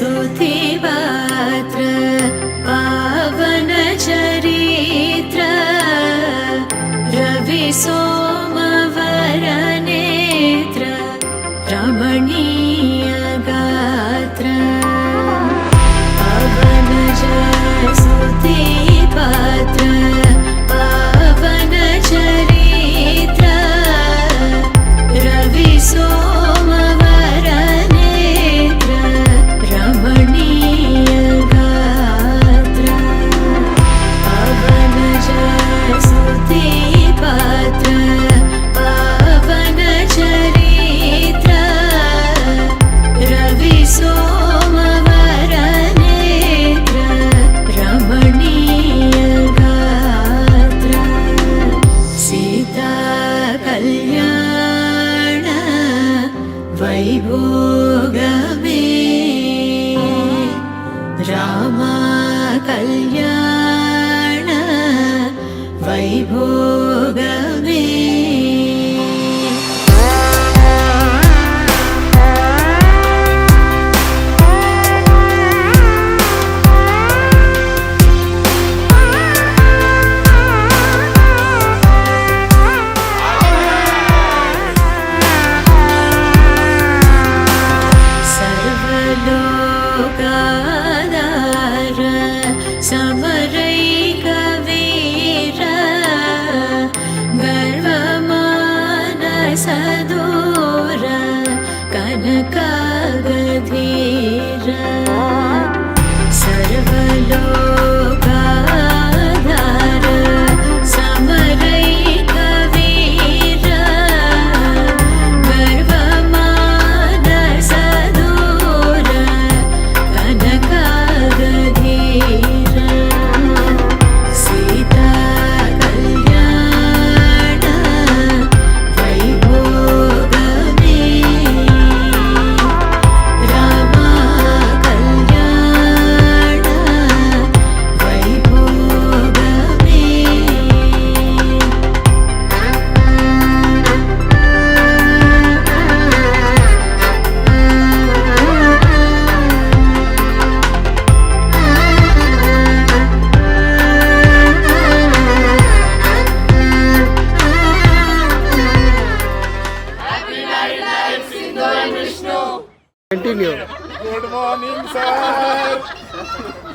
सुधिपात्र पावन चरित्र रवि सोमवर नेत्र रमणीय गात्र पावन सुधिपात्र पावन चरित्र रवि सोमवर नेत्र रमणीय गात्र पावन सुधिपात्र पावन चरित्र रवि सोमवर नेत्र रमणीय गात्र सीता कल्याण वैभोगमे रामा कल्याण वैभोगमे सर्वलोकाधार समरैकवीर गर्वमानसदूर कनकागधीर सर्वलोकाधार समरैकवीर गर्वमानसदूर कनकागधीर सीता कल्याण वैभोगमे रामा कल्याण वैभोगमे Continue. Good morning, sir.